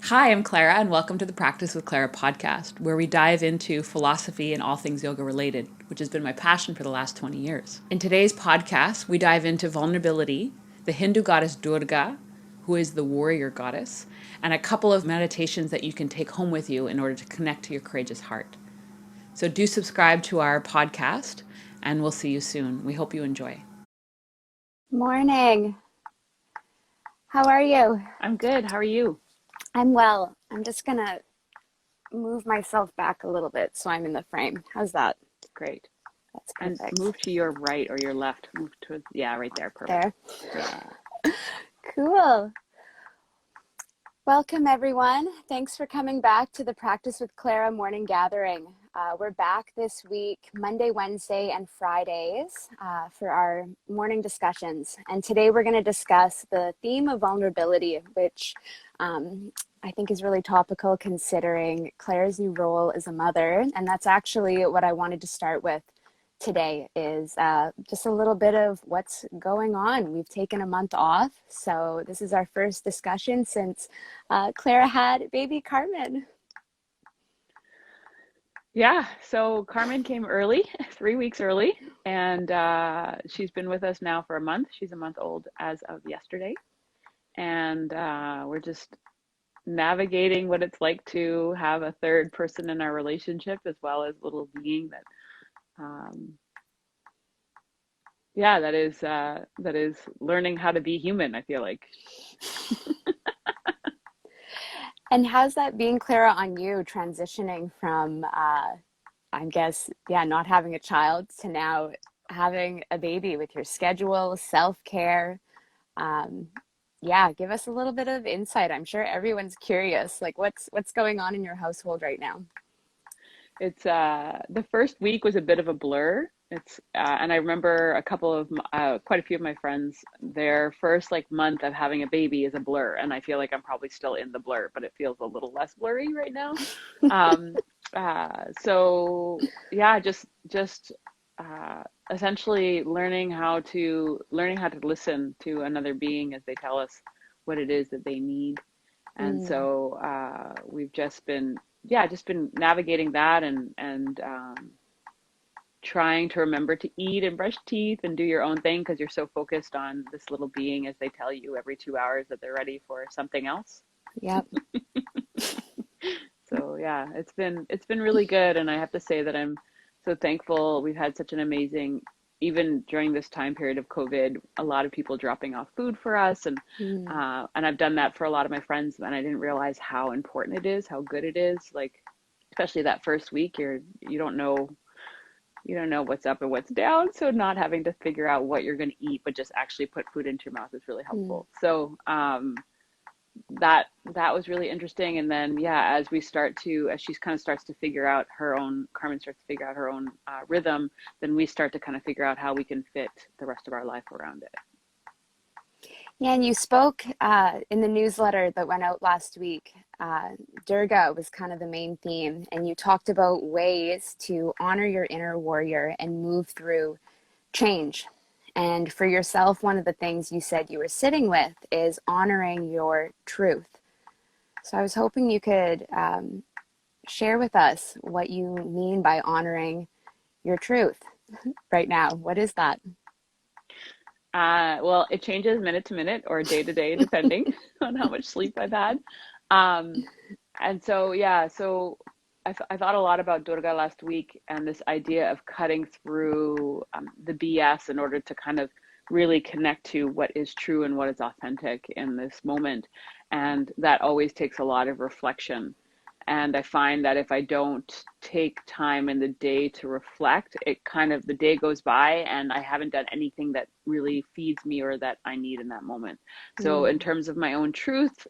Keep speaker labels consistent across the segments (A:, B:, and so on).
A: Hi, I'm Clara, and welcome to the Practice with Clara podcast, where we dive into philosophy and all things yoga related, which has been my passion for the last 20 years. In today's podcast, we dive into vulnerability, the Hindu goddess Durga, who is the warrior goddess, and a couple of meditations that you can take home with you in order to connect to your courageous heart. So do subscribe to our podcast, and we'll see you soon. We hope you enjoy.
B: Morning. How are you?
A: I'm good. How are you?
B: I'm well. I'm just gonna move myself back a little bit so I'm in the frame. How's that?
A: Great.
B: That's
A: And
B: perfect.
A: move to your right or your left. Move to, yeah, right there. Perfect.
B: There.
A: Yeah.
B: Cool. Welcome, everyone. Thanks for coming back to the Practice with Clara morning gathering. We're back this week, Monday, Wednesday, and Fridays for our morning discussions. And today we're going to discuss the theme of vulnerability, which I think is really topical considering Claire's new role as a mother. And that's actually what I wanted to start with today is just a little bit of what's going on. We've taken a month off, so this is our first discussion since Clara had baby Carmen.
A: Yeah, so Carmen came early, 3 weeks early, and she's been with us now for a month. She's a month old as of yesterday, and we're just navigating what it's like to have a third person in our relationship as well as little being that, um, yeah, that is learning how to be human, I feel like.
B: And how's that being, Clara, on you transitioning from, I guess, yeah, not having a child to now having a baby with your schedule, self-care? Um, yeah, give us a little bit of insight. I'm sure everyone's curious. Like, what's going on in your household right now?
A: It's the first week was a bit of a blur. It's and I remember quite a few of my friends, their first like month of having a baby is a blur, and I feel like I'm probably still in the blur, but it feels a little less blurry right now. Um, so yeah, just uh, essentially learning how to listen to another being as they tell us what it is that they need. And
B: Mm.
A: so we've just been, yeah, just been navigating that and trying to remember to eat and brush teeth and do your own thing because you're so focused on this little being as they tell you every 2 hours that they're ready for something else.
B: Yep.
A: So yeah, it's been really good, and I have to say that I'm so thankful. We've had such an amazing, even during this time period of COVID, a lot of people dropping off food for us,
B: Mm.
A: and I've done that for a lot of my friends, and I didn't realize how important it is, how good it is. Like especially that first week, you don't know you don't know what's up and what's down, so not having to figure out what you're going to eat, but just actually put food into your mouth is really
B: Mm.
A: helpful. So that was really interesting. And then yeah, as she kind of starts to figure out her own Carmen starts to figure out her own rhythm, then we start to kind of figure out how we can fit the rest of our life around it.
B: Yeah, and you spoke in the newsletter that went out last week. Durga was kind of the main theme, and you talked about ways to honor your inner warrior and move through change. And for yourself, one of the things you said you were sitting with is honoring your truth. So I was hoping you could share with us what you mean by honoring your truth right now. What is that?
A: Well, it changes minute to minute or day to day, depending on how much sleep I've had. Um, and so, yeah, so I thought a lot about Durga last week and this idea of cutting through the BS in order to kind of really connect to what is true and what is authentic in this moment. And that always takes a lot of reflection. And I find that if I don't take time in the day to reflect, it kind of the day goes by and I haven't done anything that really feeds me or that I need in that moment. So, in
B: Mm.
A: terms of my own truth,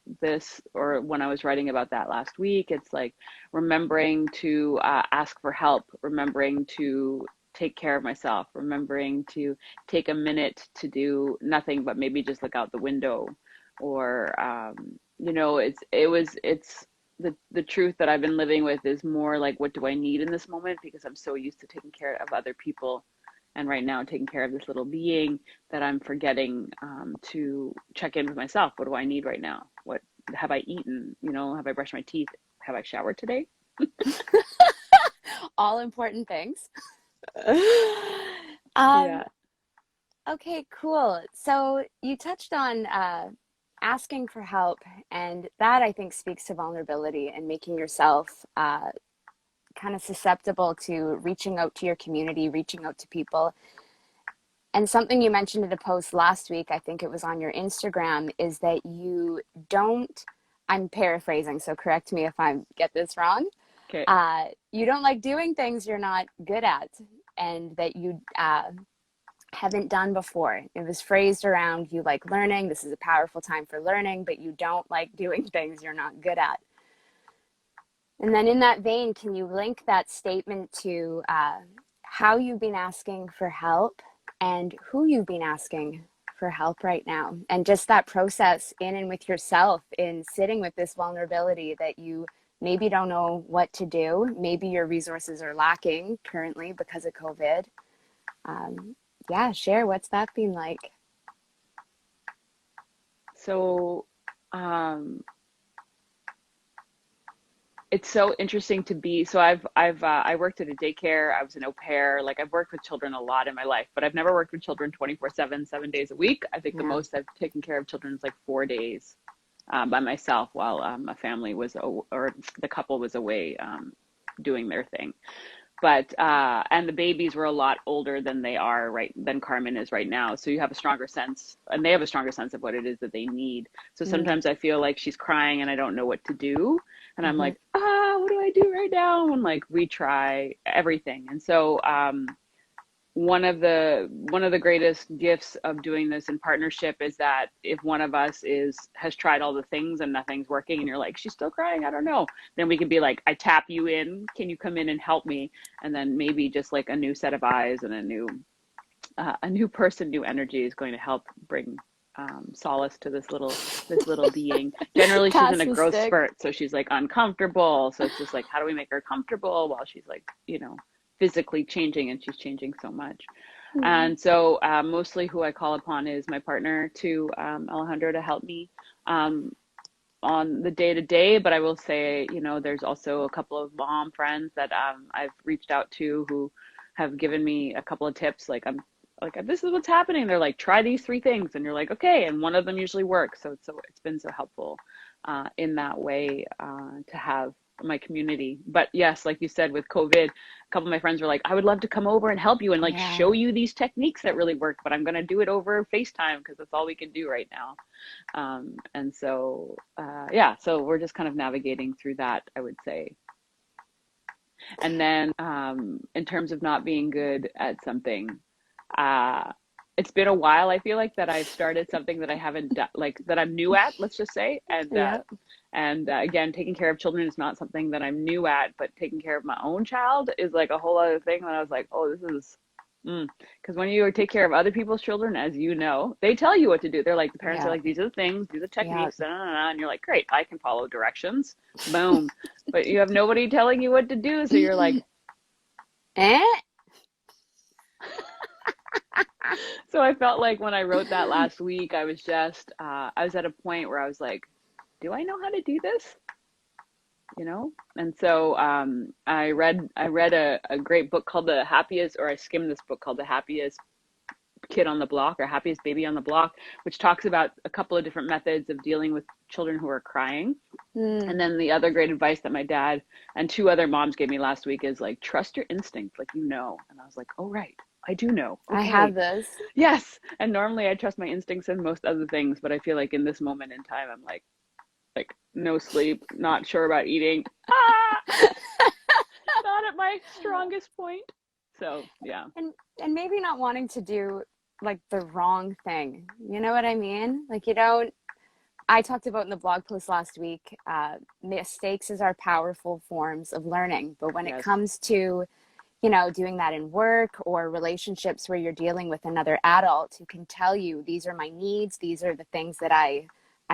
A: or when I was writing about that last week, it's like remembering to ask for help, remembering to take care of myself, remembering to take a minute to do nothing but maybe just look out the window, or it's the truth that I've been living with is more like, what do I need in this moment? Because I'm so used to taking care of other people, and right now taking care of this little being, that I'm forgetting to check in with myself. What do I need right now? have I eaten? You know, have I brushed my teeth? Have I showered today?
B: All important things.
A: Yeah.
B: Okay, cool. So you touched on asking for help, and that I think speaks to vulnerability and making yourself kind of susceptible to reaching out to your community, reaching out to people. And something you mentioned in a post last week, I think it was on your Instagram, is that you don't, I'm paraphrasing, so correct me if I get this wrong.
A: Okay.
B: You don't like doing things you're not good at and that you haven't done before. It was phrased around you like learning. This is a powerful time for learning, but you don't like doing things you're not good at. And then in that vein, can you link that statement to how you've been asking for help and who you've been asking for help right now? And just that process in and with yourself in sitting with this vulnerability that you maybe don't know what to do. Maybe your resources are lacking currently because of COVID. Yeah, share what's that been like?
A: So, it's so interesting to be, so I worked at a daycare. I was an au pair. Like I've worked with children a lot in my life, but I've never worked with children 24/7, 7 days a week. I think the
B: Yeah.
A: most I've taken care of children is like 4 days by myself while a family was, or the couple was away doing their thing. But and the babies were a lot older than than Carmen is right now. So you have a stronger sense, and they have a stronger sense of what it is that they need. So
B: Mm-hmm.
A: sometimes I feel like she's crying and I don't know what to do. And I'm like, what do I do right now? And like retry everything. And so one of the greatest gifts of doing this in partnership is that if one of us has tried all the things and nothing's working and you're like, she's still crying, I don't know, then we can be like, I tap you in, can you come in and help me? And then maybe just like a new set of eyes and a new person, new energy is going to help bring solace to this little being. Generally she's in
B: Pass
A: a
B: the
A: growth
B: stick.
A: spurt, so she's like uncomfortable, so it's just like, how do we make her comfortable while she's like, physically changing, and she's changing so much.
B: Mm-hmm.
A: And so mostly who I call upon is my partner, to Alejandro, to help me um, on the day to day. But I will say, there's also a couple of mom friends that I've reached out to who have given me a couple of tips. Like this is what's happening. They're like, try these three things, and you're like, okay, and one of them usually works. So it's been so helpful in that way to have my community. But yes, like you said, with COVID, a couple of my friends were like, I would love to come over and help you and like
B: Yeah.
A: show you these techniques that really work, but I'm going to do it over FaceTime because that's all we can do right now. And so, yeah, so we're just kind of navigating through that, I would say. And then in terms of not being good at something, uh, it's been a while. I feel like that I've started something that I haven't done, like that I'm new at, let's just say.
B: Yeah.
A: And again, taking care of children is not something that I'm new at, but taking care of my own child is like a whole other thing. And I was like, oh, this is, because when you take care of other people's children, as you know, they tell you what to do. They're like, the parents are
B: Yeah.
A: like, these are the things, these are the
B: Yeah.
A: techniques, and you're like, great, I can follow directions. Boom. But you have nobody telling you what to do. So you're like,
B: Eh?
A: so I felt like when I wrote that last week, I was at a point where I was like, do I know how to do this? And so I read a great book called The Happiest, or I skimmed this book called The Happiest Kid on the Block, or Happiest Baby on the Block, which talks about a couple of different methods of dealing with children who are crying.
B: Mm.
A: And then the other great advice that my dad and two other moms gave me last week is like, trust your instinct, like, And I was like, oh, right, I do know.
B: I have
A: Okay.
B: this.
A: Yes. And normally I trust my instincts in most other things, but I feel like in this moment in time, I'm like no sleep, not sure about eating. Not at my strongest point. So yeah.
B: And maybe not wanting to do like the wrong thing. You know what I mean? Like you don't. I talked about in the blog post last week, mistakes are powerful forms of learning. But when it
A: Yes.
B: comes to, doing that in work or relationships where you're dealing with another adult who can tell you, these are my needs, these are the things that I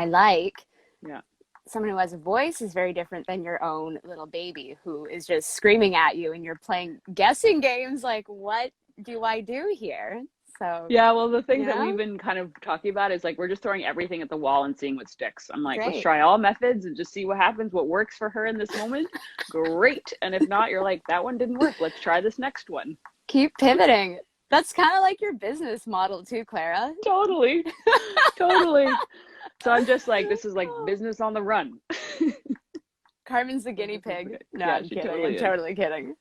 B: like.
A: Yeah.
B: Someone who has a voice is very different than your own little baby who is just screaming at you and you're playing guessing games like, what do I do here? So,
A: Yeah, well, the things that
B: yeah,
A: we've been kind of talking about is like we're just throwing everything at the wall and seeing what sticks. I'm like, let's
B: great.
A: try all methods and just see what happens, what works for her in this moment. Great. And if not, you're like, that one didn't work. Let's try this next one.
B: Keep pivoting. That's kind of like your business model too, Clara.
A: Totally. Totally. So I'm just like, this is like business on the run.
B: Carmen's the guinea pig. No,
A: Yeah,
B: I'm
A: she
B: kidding.
A: totally
B: I'm
A: is.
B: totally kidding.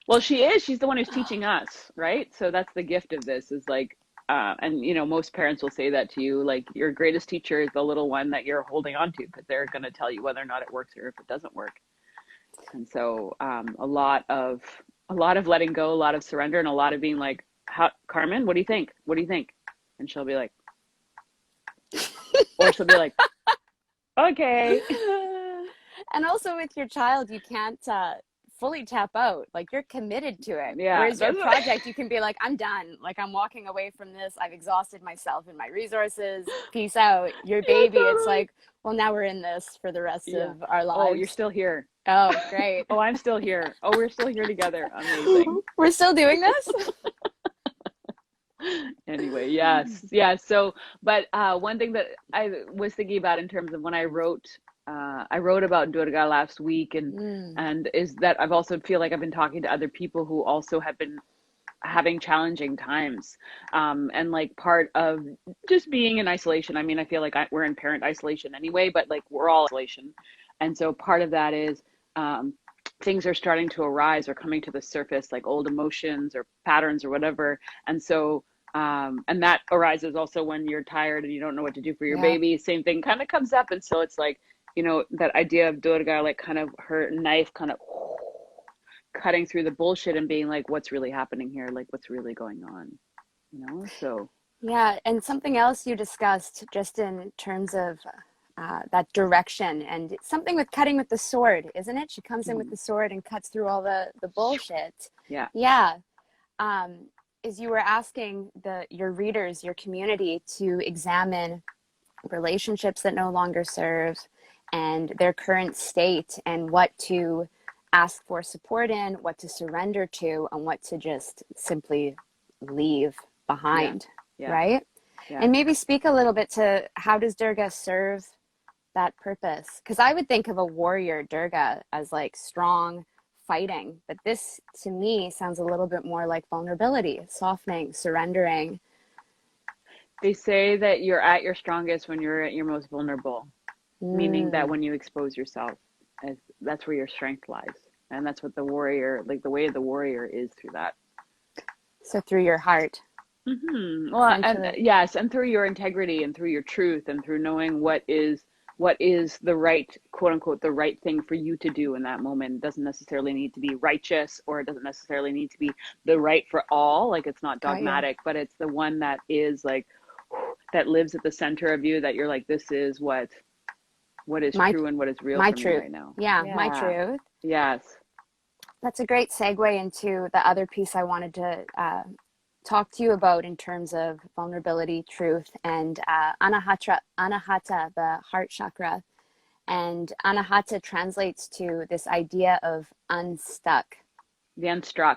A: Well, she is. She's the one who's teaching us, right? So that's the gift of this is like, and you know, most parents will say that to you, like your greatest teacher is the little one that you're holding on to because they're going to tell you whether or not it works or if it doesn't work. And so, a lot of letting go, a lot of surrender, and a lot of being like, how, Carmen, what do you think? What do you think? And she'll be like, or she'll be like, okay.
B: And also with your child, you can't fully tap out. Like you're committed to it.
A: Yeah,
B: Whereas your project, you can be like, I'm done. Like I'm walking away from this. I've exhausted myself and my resources. Peace out. Your baby,
A: totally.
B: it's like, well, now we're in this for the rest of our lives.
A: Oh, you're still here.
B: Oh, great.
A: Oh, I'm still here. Oh, we're still here together. Amazing.
B: We're still doing this?
A: Anyway, yes. Yeah. So, but one thing that I was thinking about in terms of when I wrote about Durga last week and is that I've also feel like I've been talking to other people who also have been having challenging times. And like part of just being in isolation. I mean, I feel like we're in parent isolation anyway, but like we're all in isolation. And so part of that is things are starting to arise or coming to the surface, like old emotions or patterns or whatever. And so, and that arises also when you're tired and you don't know what to do for your baby. Same thing kind of comes up. And so it's like, you know, that idea of Durga, like kind of her knife kind of cutting through the bullshit and being like, what's really happening here? Like, what's really going on? You know, so.
B: Yeah. And something else you discussed just in terms of that direction and something with cutting with the sword, isn't it? She comes in with the sword and cuts through all the bullshit.
A: Yeah.
B: Yeah. Is you were asking your readers, your community to examine relationships that no longer serve and their current state and what to ask for support in, what to surrender to, and what to just simply leave behind, right? Yeah. And maybe speak a little bit to how does Durga serve that purpose? Because I would think of a warrior Durga as like strong, fighting, but this to me sounds a little bit more like vulnerability, softening, surrendering.
A: They say that you're at your strongest when you're at your most vulnerable, meaning that when you expose yourself, that's where your strength lies. And that's what the warrior, like the way of the warrior is through that.
B: So through your heart.
A: Mm-hmm. Well, and yes, and through your integrity and through your truth and through knowing what is the right, quote unquote, the right thing for you to do in that moment. It doesn't necessarily need to be righteous, or it doesn't necessarily need to be the right for all. Like it's not dogmatic, but it's the one that is like, that lives at the center of you, that you're like, this is what is true and what is real for me right now.
B: Yeah, my truth.
A: Yes.
B: That's a great segue into the other piece I wanted to talk to you about in terms of vulnerability, truth, and Anahata, the heart chakra. And Anahata translates to this idea of unstuck.
A: The unstruck.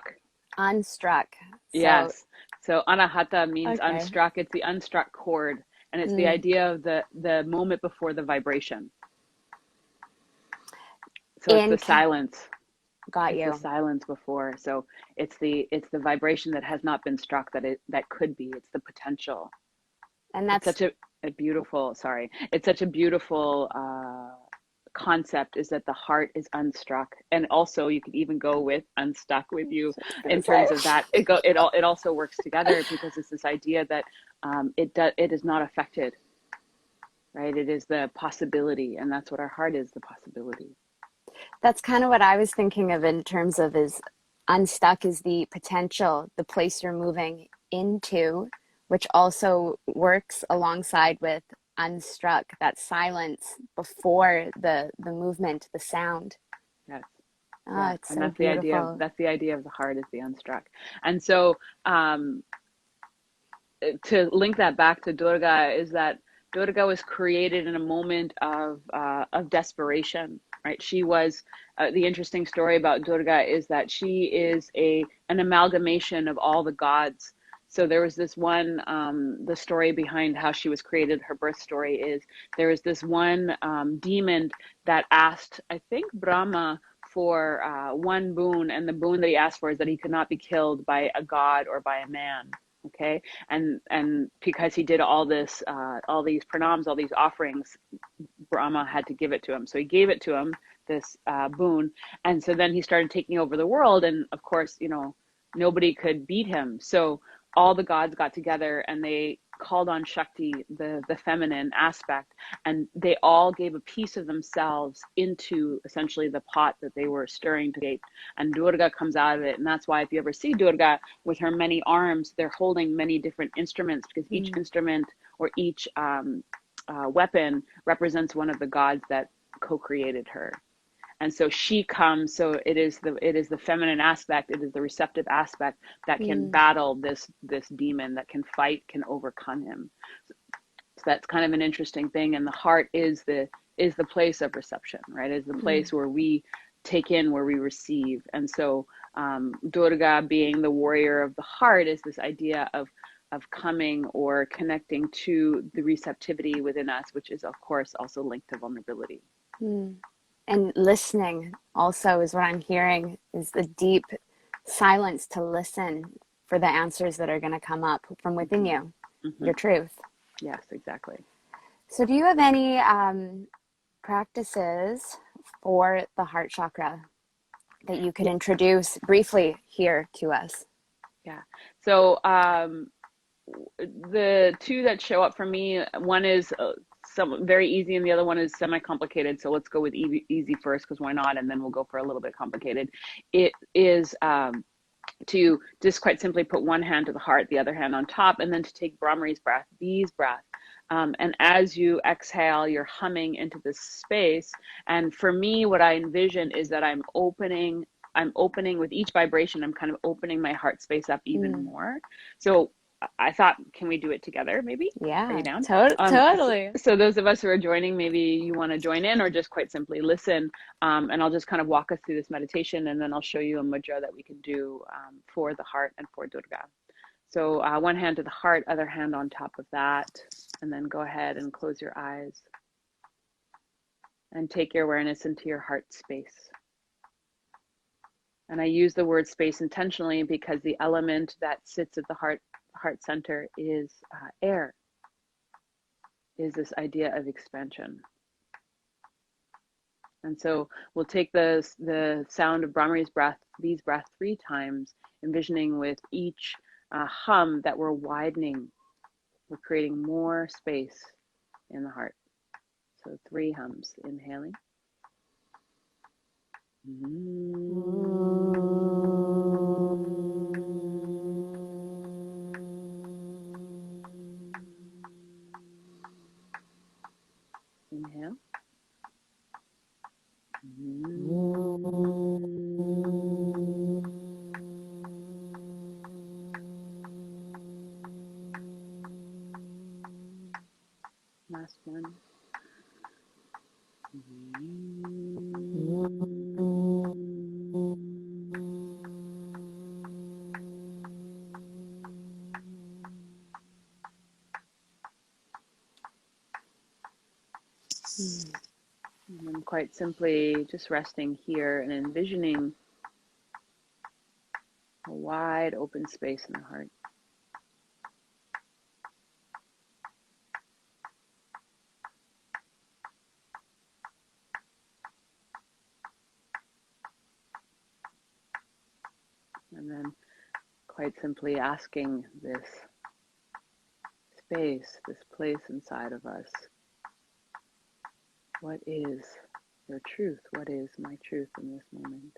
B: Unstruck.
A: Yes. So Anahata means unstruck. It's the unstruck chord. And it's the idea of the moment before the vibration. So it's the silence.
B: Got you.
A: The silence before. So it's the vibration that has not been struck that could be. It's the potential. And that's such a beautiful, it's such a beautiful concept, is that the heart is unstruck. And also you could even go with unstuck with you in terms of that. It also works together because it's this idea that it is not affected, right? It is the possibility, and that's what our heart is, the possibility.
B: That's kind of what I was thinking of in terms of is unstuck is the potential, the place you're moving into, which also works alongside with unstruck, that silence before the movement, the sound.
A: Yes.
B: It's so beautiful.
A: That's the idea of the heart, is the unstruck. And so to link that back to Durga, is that Durga was created in a moment of desperation, right? She was, the interesting story about Durga is that she is an amalgamation of all the gods. So there was this one, the story behind how she was created, her birth story is there was this one demon that asked, I think, Brahma for one boon, and the boon that he asked for is that he could not be killed by a god or by a man. Okay, and because he did all this, all these pranams, all these offerings, Brahma had to give it to him. So he gave it to him, this boon. And so then he started taking over the world. And of course, you know, nobody could beat him. So all the gods got together and they called on Shakti, the feminine aspect, and they all gave a piece of themselves into essentially the pot that they were stirring to create. And Durga comes out of it. And that's why if you ever see Durga with her many arms, they're holding many different instruments, because each instrument or each weapon represents one of the gods that co-created her. And so she comes, so it is the feminine aspect, it is the receptive aspect that can battle this demon, that can fight, can overcome him. So that's kind of an interesting thing. And the heart is the place of reception, right? Is the place where we take in, where we receive. And so Durga, being the warrior of the heart, is this idea of coming or connecting to the receptivity within us, which is of course also linked to vulnerability.
B: And listening also is what I'm hearing, is the deep silence to listen for the answers that are going to come up from within you, your truth.
A: Yes, exactly.
B: So do you have any practices for the heart chakra that you could introduce briefly here to us?
A: Yeah. So the two that show up for me, one is some very easy and the other one is semi-complicated. So let's go with easy first, because why not? And then we'll go for a little bit complicated. It is to just quite simply put one hand to the heart, the other hand on top, and then to take Brahmari's breath, B's breath. And as you exhale, you're humming into this space. And for me, what I envision is that I'm opening with each vibration, I'm kind of opening my heart space up even more. So I thought, can we do it together maybe?
B: Yeah.
A: Are you down?
B: Totally.
A: So those of us who are joining, maybe you want to join in or just quite simply listen. And I'll just kind of walk us through this meditation, and then I'll show you a mudra that we can do for the heart and for Durga. So one hand to the heart, other hand on top of that. And then go ahead and close your eyes and take your awareness into your heart space. And I use the word space intentionally because the element that sits at the heart center is air, is this idea of expansion. And so we'll take the sound of Brahmari's breath, B's breath 3 times, envisioning with each hum that we're widening, we're creating more space in the heart. So 3 hums, inhaling. Inhale. Last one. And then quite simply just resting here and envisioning a wide open space in the heart. And then quite simply asking this space, this place inside of us, what is your truth? What is my truth in this moment?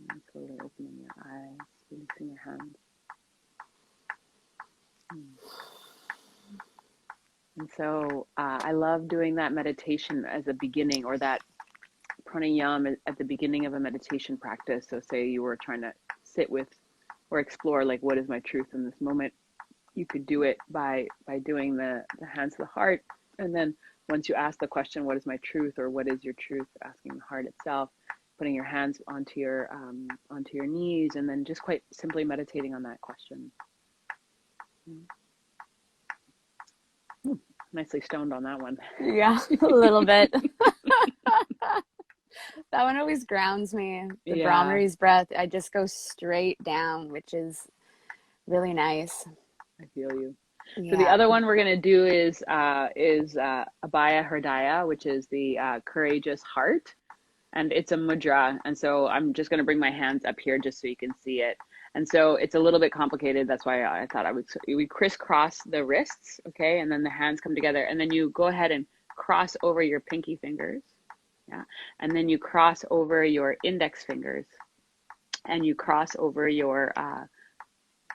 A: And slowly opening your eyes, releasing your hands. And so I love doing that meditation as a beginning, or that pranayama at the beginning of a meditation practice. So say you were trying to sit with or explore like, what is my truth in this moment? You could do it by doing the hands to the heart. And then once you ask the question, what is my truth, or what is your truth, asking the heart itself, putting your hands onto your knees, and then just quite simply meditating on that question. Nicely stoned on that one.
B: Yeah, a little bit. That one always grounds me. The Brahmari's breath, I just go straight down, which is really nice.
A: I feel you.
B: Yeah.
A: So the other one we're going to do is Abhaya Hridaya, which is the courageous heart. And it's a mudra. And so I'm just going to bring my hands up here just so you can see it. And so it's a little bit complicated. That's why I thought we crisscross the wrists. Okay. And then the hands come together, and then you go ahead and cross over your pinky fingers. Yeah. And then you cross over your index fingers, and you cross over your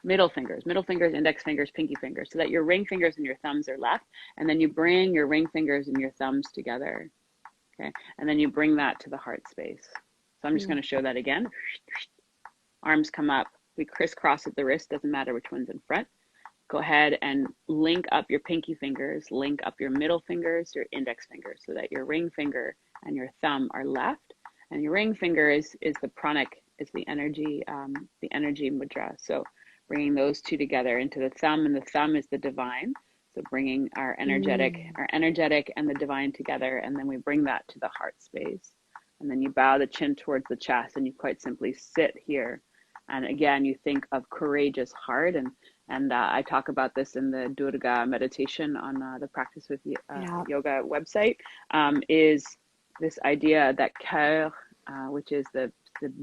A: middle fingers, index fingers, pinky fingers, so that your ring fingers and your thumbs are left. And then you bring your ring fingers and your thumbs together. Okay. And then you bring that to the heart space. So I'm just going to show that again. Arms come up. We crisscross at the wrist. Doesn't matter which one's in front. Go ahead and link up your pinky fingers, link up your middle fingers, your index fingers, so that your ring finger and your thumb are left. And your ring finger is the pranic, is the energy mudra. So bringing those two together into the thumb, and the thumb is the divine. So bringing our energetic and the divine together, and then we bring that to the heart space. And then you bow the chin towards the chest, and you quite simply sit here. And again, you think of courageous heart, and I talk about this in the Durga meditation on the Practice with Yoga website, is this idea that cœur, which is the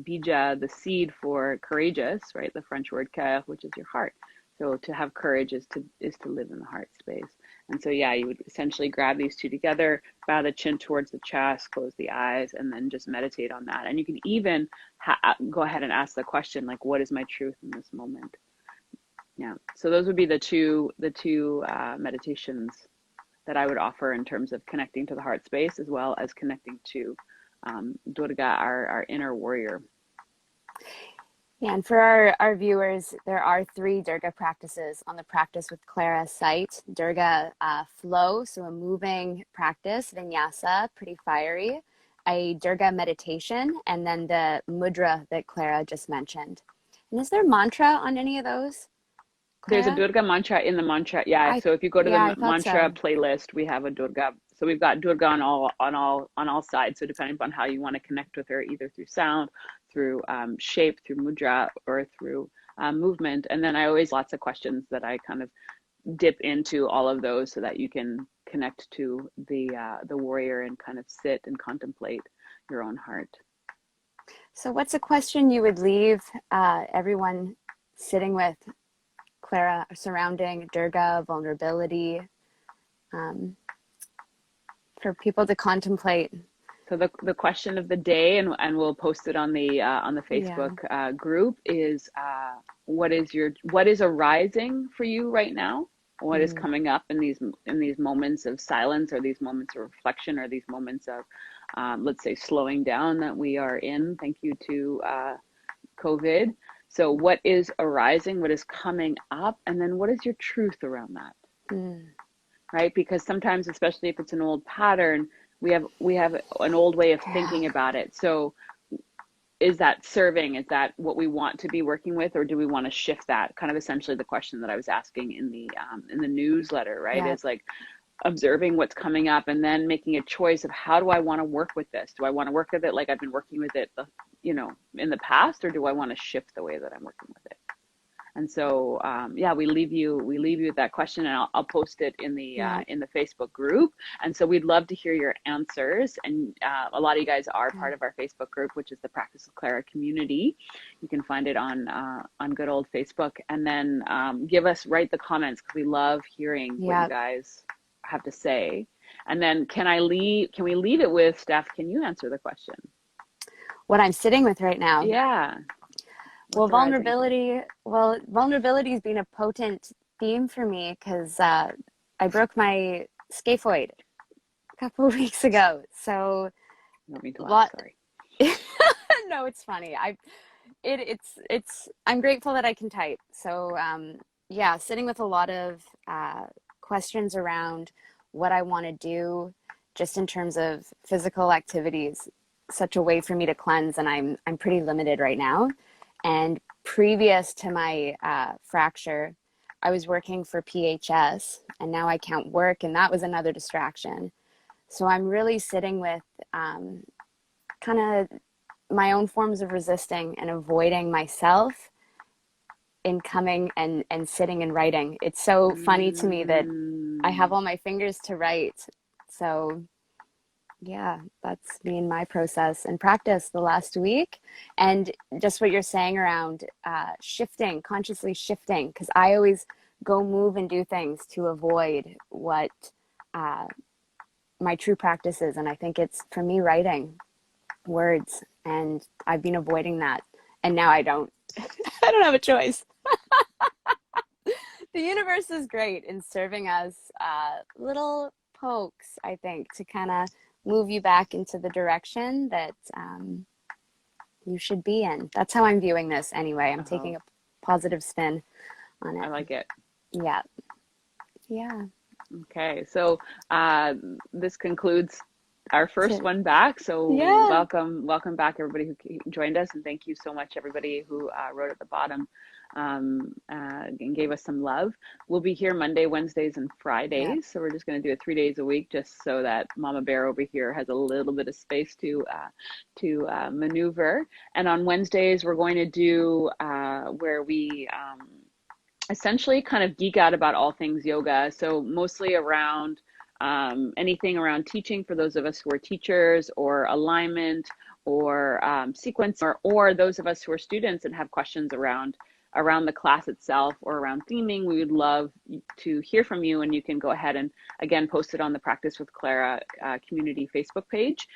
A: bija, the seed for courageous, right? The French word cœur, which is your heart. So to have courage is to live in the heart space. And so, yeah, you would essentially grab these two together, bow the chin towards the chest, close the eyes, and then just meditate on that. And you can even go ahead and ask the question, like, what is my truth in this moment? Yeah. So those would be the two meditations that I would offer in terms of connecting to the heart space, as well as connecting to Durga, our inner warrior.
B: Yeah, and for our viewers, there are 3 Durga practices on the Practice with Clara site. Durga flow, so a moving practice, vinyasa, pretty fiery, a Durga meditation, and then the mudra that Clara just mentioned. And is there mantra on any of those, Clara?
A: There's a Durga mantra in the mantra. Yeah. So if you go to the mantra playlist, we have a Durga. So we've got Durga on all sides. So depending upon how you want to connect with her, either through sound, through shape, through mudra, or through movement. And then I always lots of questions that I kind of dip into all of those, so that you can connect to the warrior and kind of sit and contemplate your own heart.
B: So what's a question you would leave everyone sitting with, Clara, surrounding Durga, vulnerability, for people to contemplate?
A: So the question of the day, and we'll post it on the Facebook group, is what is arising for you right now? What is coming up in these moments of silence, or these moments of reflection, or these moments of let's say slowing down that we are in? Thank you to COVID. So what is arising? What is coming up? And then what is your truth around that? Right? Because sometimes, especially if it's an old pattern, we have an old way of thinking about it. So is that serving? Is that what we want to be working with, or do we want to shift that? Kind of essentially the question that I was asking in the newsletter, right? Is like observing what's coming up, and then making a choice of, how do I want to work with this? Do I want to work with it like I've been working with it, in the past, or do I want to shift the way that I'm working with it? And so, we leave you with that question, and I'll post it in the Facebook group. And so we'd love to hear your answers. And a lot of you guys are part of our Facebook group, which is the Practice of Clara community. You can find it on good old Facebook. And then write the comments, because we love hearing what you guys have to say. And then can we leave it with, Steph, can you answer the question?
B: What I'm sitting with right now?
A: Yeah.
B: Well, vulnerability has been a potent theme for me, because I broke my scaphoid a couple of weeks ago. So
A: you don't mean to laugh, sorry.
B: No, it's funny. I'm grateful that I can type. So yeah, sitting with a lot of questions around what I want to do just in terms of physical activities, such a way for me to cleanse, and I'm pretty limited right now. And previous to my fracture, I was working for PHS, and now I can't work, and that was another distraction. So I'm really sitting with kind of my own forms of resisting and avoiding myself in coming and sitting and writing. It's so funny to me that I have all my fingers to write. So yeah, that's been my process and practice the last week. And just what you're saying around shifting, consciously shifting, because I always go move and do things to avoid what my true practice is. And I think it's, for me, writing words. And I've been avoiding that. And now I don't. I don't have a choice. The universe is great in serving us little pokes, I think, to kind of move you back into the direction that you should be in. That's how I'm viewing this anyway. I'm taking a positive spin on it.
A: I like it.
B: Yeah. Yeah.
A: Okay, so this concludes our first one back. So welcome back, everybody who joined us, and thank you so much, everybody who wrote at the bottom and gave us some love. We'll be here Monday, Wednesdays, and Fridays. So we're just going to do it 3 days a week, just so that Mama Bear over here has a little bit of space to maneuver. And on Wednesdays, we're going to do where we essentially kind of geek out about all things yoga. So mostly around anything around teaching for those of us who are teachers, or alignment, or sequence, or those of us who are students and have questions around the class itself or around theming. We would love to hear from you, and you can go ahead and again post it on the Practice with Clara community Facebook page.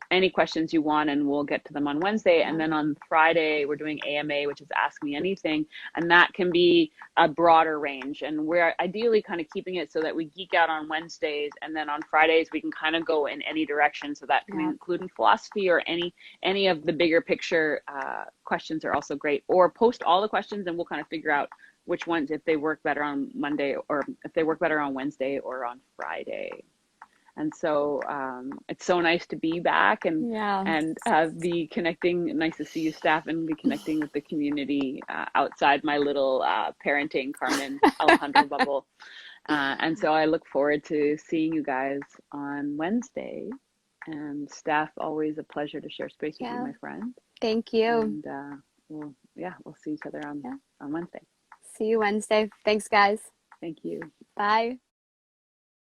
A: Any questions you want, and we'll get to them on Wednesday. And then on Friday, we're doing AMA, which is Ask Me Anything. And that can be a broader range. And we're ideally kind of keeping it so that we geek out on Wednesdays. And then on Fridays, we can kind of go in any direction. So that can include in philosophy, or any of the bigger picture questions are also great. Or post all the questions, and we'll kind of figure out which ones, if they work better on Monday, or if they work better on Wednesday or on Friday. And so it's so nice to be back and be connecting. Nice to see you, Steph, and be connecting with the community outside my little parenting Carmen Alejandro bubble. And so I look forward to seeing you guys on Wednesday. And Steph, always a pleasure to share space with you, my friend.
B: Thank you.
A: And we'll see each other on Wednesday.
B: See you Wednesday. Thanks, guys.
A: Thank you.
B: Bye.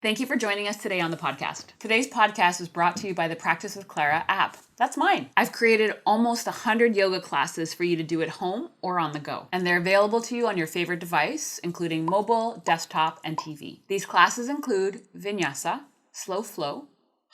C: Thank you for joining us today on the podcast. Today's podcast was brought to you by the Practice with Clara app. That's mine. I've created almost 100 yoga classes for you to do at home or on the go. And they're available to you on your favorite device, including mobile, desktop, and TV. These classes include Vinyasa, Slow Flow,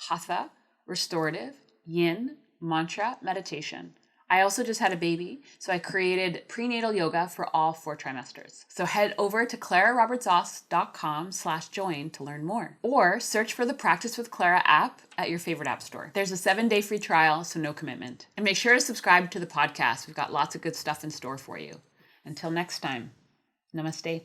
C: Hatha, Restorative, Yin, Mantra, Meditation. I also just had a baby, so I created prenatal yoga for all 4 trimesters. So head over to clararobertsoss.com/join to learn more. Or search for the Practice with Clara app at your favorite app store. There's a 7-day free trial, so no commitment. And make sure to subscribe to the podcast. We've got lots of good stuff in store for you. Until next time, namaste.